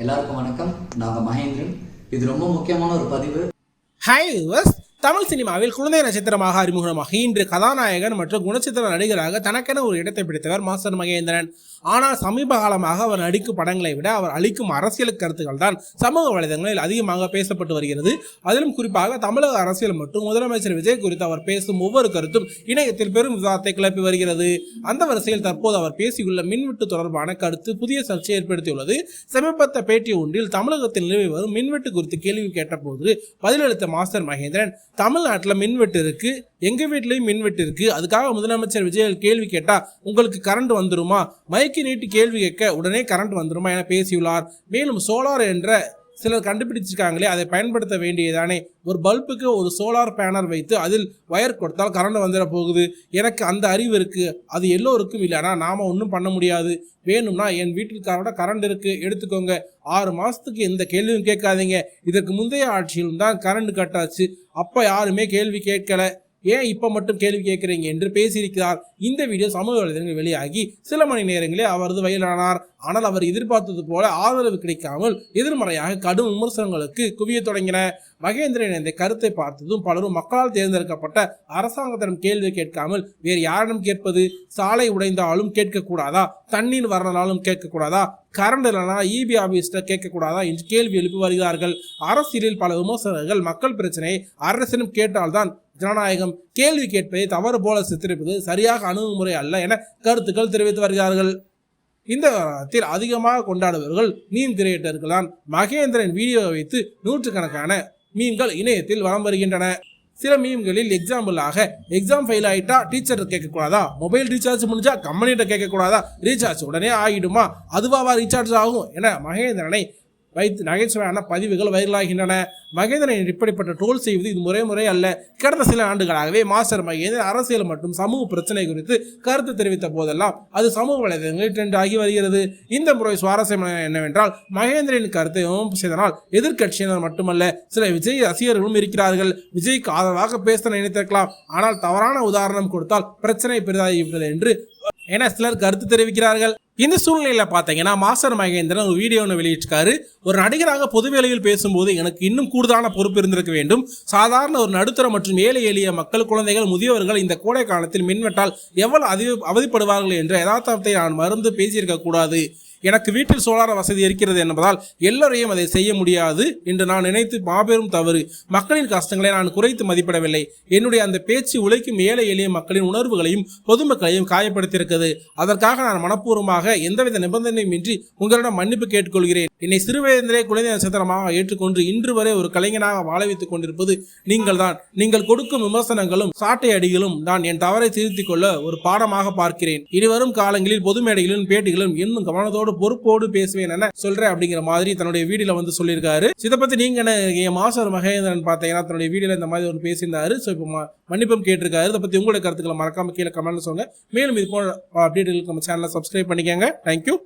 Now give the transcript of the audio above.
எல்லாருக்கும் வணக்கம். நாங்கள் மகேந்திரன். இது ரொம்ப முக்கியமான ஒரு பதிவு. ஹாய் வியூவர்ஸ், தமிழ் சினிமாவில் குழந்தை நட்சத்திரமாக அறிமுகமாக இன்று கதாநாயகன் மற்றும் குணச்சித்திர நடிகராக தனக்கென ஒரு இடத்தை பிடித்தவர் மாஸ்டர் மகேந்திரன். ஆனால் சமீப காலமாக அவர் நடிக்கும் படங்களை விட அவர் அளிக்கும் அரசியல் கருத்துக்கள் தான் சமூக வலைதளங்களில் அதிகமாக பேசப்பட்டு வருகிறது. அதிலும் குறிப்பாக தமிழக அரசியல் மற்றும் முதலமைச்சர் விஜய் குறித்து அவர் பேசும் ஒவ்வொரு கருத்தும் இணையத்தில் பெரும் விவாதத்தை கிளப்பி வருகிறது. அந்த வரிசையில் தற்போது அவர் பேசியுள்ள மின்வெட்டு தொடர்பான கருத்து புதிய சர்ச்சையை ஏற்படுத்தியுள்ளது. சமீபத்த பேட்டி ஒன்றில் தமிழகத்தில் நிலவி வரும் மின்வெட்டு குறித்து கேள்வி கேட்டபோது பதிலளித்த மாஸ்டர் மகேந்திரன், தமிழ்நாட்டில் மின்வெட்டு இருக்கு, எங்க வீட்லயும் மின்வெட்டு இருக்கு, அதுக்காக முதலமைச்சர் விஜய் கேள்வி கேட்டா உங்களுக்கு கரண்ட் வந்துருமா, மைக்கு நீட்டி கேள்வி கேட்க உடனே கரண்ட் வந்துருமா என பேசியுள்ளார். மேலும் சோலார் என்ற சிலர் கண்டுபிடிச்சிருக்காங்களே, அதை பயன்படுத்த வேண்டியதானே, ஒரு பல்புக்கு ஒரு சோலார் பேனல் வைத்து அதில் வயர் கொடுத்தால் கரண்ட் வந்துட போகுது, எனக்கு அந்த அறிவு இருக்கு, அது எல்லோருக்கும் இல்லைனா நாம ஒன்றும் பண்ண முடியாது, வேணும்னா என் வீட்டுக்காரோட கரண்ட் இருக்கு எடுத்துக்கோங்க, 6 மாசத்துக்கு எந்த கேள்வியும் கேட்காதீங்க, இதற்கு முந்தைய ஆட்சியிலும் தான் கரண்ட் கட்டாச்சு, அப்ப யாருமே கேள்வி கேட்கல, ஏன் இப்ப மட்டும் கேள்வி கேட்கிறீங்க என்று பேசியிருக்கிறார். இந்த வீடியோ சமூக வலைதளங்கள் வெளியாகி சில மணி நேரங்களே அவரது வைரலானார். ஆனால் அவர் எதிர்பார்த்தது போல ஆதரவு கிடைக்காமல் எதிர்மறையாக கடும் விமர்சனங்களுக்கு குவிய தொடங்கின. மகேந்திரன் இந்த கருத்தை பார்த்ததும் பலரும் மக்களால் தேர்ந்தெடுக்கப்பட்ட அரசாங்கத்திடம் கேள்வி கேட்காமல் வேறு யாரிடம் கேட்பது, சாலை உடைந்தாலும் கேட்கக்கூடாதா, தண்ணீர் வரலாலும் கேட்கக்கூடாதா, கரண்ட் இல்லைனா இபி ஆபீஸ்ட கேட்கக்கூடாதா என்று கேள்வி எழுப்பி வருகிறார்கள். அரசியலில் பல விமர்சகர்கள் மக்கள் பிரச்சனையை அரசிடம் கேட்டால்தான் ஜனநாயகம், கேள்வி கேட்பதை தவறு போல சித்தரிப்பது சரியாக அணுகுமுறை அல்ல என கருத்துக்கள் தெரிவித்து வருகிறார்கள். இந்த வாரத்தில் அதிகமாக கொண்டாடுபவர்கள் மீம் கிரியேட்டர்கள் தான். மகேந்திரன் வீடியோவை வைத்து நூற்றுக்கணக்கான மீம்கள் இணையத்தில் வலம் வருகின்றன. சில மீம்களில் எக்ஸாம்பிளாக எக்ஸாம் ஃபெயில் ஆகிட்டா டீச்சர் கேட்கக்கூடாதா, மொபைல் ரீசார்ஜ் முடிஞ்சா கம்பெனிகிட்ட கேட்கக்கூடாதா, ரீசார்ஜ் உடனே ஆகிடுமா, அதுவாவா ரீசார்ஜ் ஆகும் என மகேந்திரனை வைத்து நகைச்சுவையான பதிவுகள் வைரலாகின்றன. மகேந்திரன் இப்படிப்பட்ட ட்ரோல் செய்வது இது முறை அல்ல. கடந்த சில ஆண்டுகளாகவே மாஸ்டர் மகேந்திரன் அரசியல் மற்றும் சமூக பிரச்சனை குறித்து கருத்து தெரிவித்த போதெல்லாம் அது சமூக வலைதளங்களில் ட்ரெண்ட் ஆகி வருகிறது. இந்த முறை சுவாரஸ்யம் என்னவென்றால், மகேந்திரனின் கருத்தை செய்தனால் எதிர்கட்சியினர் மட்டுமல்ல சில விஜய் ரசிகர்களும் இருக்கிறார்கள். விஜய்க்கு ஆதரவாக பேச நினைத்திருக்கலாம், ஆனால் தவறான உதாரணம் கொடுத்தால் பிரச்சனை பெரிதாகிவிட்டது என்று என சிலர் கருத்து தெரிவிக்கிறார்கள். இந்த சூழ்நிலையில பாத்தீங்கன்னா மாஸ்டர் மகேந்திரன் ஒரு வீடியோ ஒன்று வெளியிட்டிருக்காரு. ஒரு நடிகராக பொது வேளையில் பேசும்போது எனக்கு இன்னும் கூடுதலான பொறுப்பு இருந்திருக்க வேண்டும். சாதாரண ஒரு நடுத்தர மற்றும் ஏழை எளிய மக்கள், குழந்தைகள், முதியவர்கள் இந்த கோடை காலத்தில் மின்வெட்டால் எவ்வளவு அவதிப்படுவார்கள் என்ற யதார்த்தத்தை நான் மறந்து பேசியிருக்க கூடாது. எனக்கு வீட்டில் சோலார் வசதி இருக்கிறது என்பதால் எல்லோரையும் அதை செய்ய முடியாது என்று நான் நினைத்து மாபெரும் தவறு. மக்களின் கஷ்டங்களை நான் குறைத்து மதிப்பிடவில்லை. என்னுடைய அந்த பேச்சு உழைக்கும் ஏழை எளிய மக்களின் உணர்வுகளையும் பொதுமக்களையும் காயப்படுத்தியிருக்கிறது. அதற்காக நான் மனப்பூர்வமாக எந்தவித நிபந்தனையுமின்றி உங்களிடம் மன்னிப்பு கேட்டுக்கொள்கிறேன். என்னை சிறுவயதிலே குழந்தை நட்சத்திரமாக ஏற்றுக்கொண்டு இன்று வரை ஒரு கலைஞனாக வாழ வைத்துக் கொண்டிருப்பது நீங்கள் தான். நீங்கள் கொடுக்கும் விமர்சனங்களும் சாட்டை அடிகளும் நான் என் தவறை திருத்திக் கொள்ள ஒரு பாடமாக பார்க்கிறேன். இனிவரும் காலங்களில் பொது மேடைகளிலும் பேட்டிகளும் இன்னும் கவனத்தோடு பொறுப்போடு பேசுவேன் என சொல்றேன் அப்படிங்கிற மாதிரி தன்னுடைய வீடியோல வந்து சொல்லியிருக்காரு. இதை பத்தி நீங்க என்ன மாஸ்டர் மகேந்திரன் பார்த்தீங்கன்னா தன்னுடைய வீடியோல இந்த மாதிரி ஒரு பேசியிருந்தாரு. ஸோ இப்போ மன்னிப்பும் கேட்டிருக்காரு. இதை பத்தி உங்களுடைய கருத்துக்களை மறக்காம கீழே கமெண்ட்ல சொல்லுங்க. மேலும் இது போல அப்டேட்டுகளுக்கு நம்ம சேனலை சப்ஸ்கிரைப் பண்ணிக்கோங்க. தேங்க்யூ.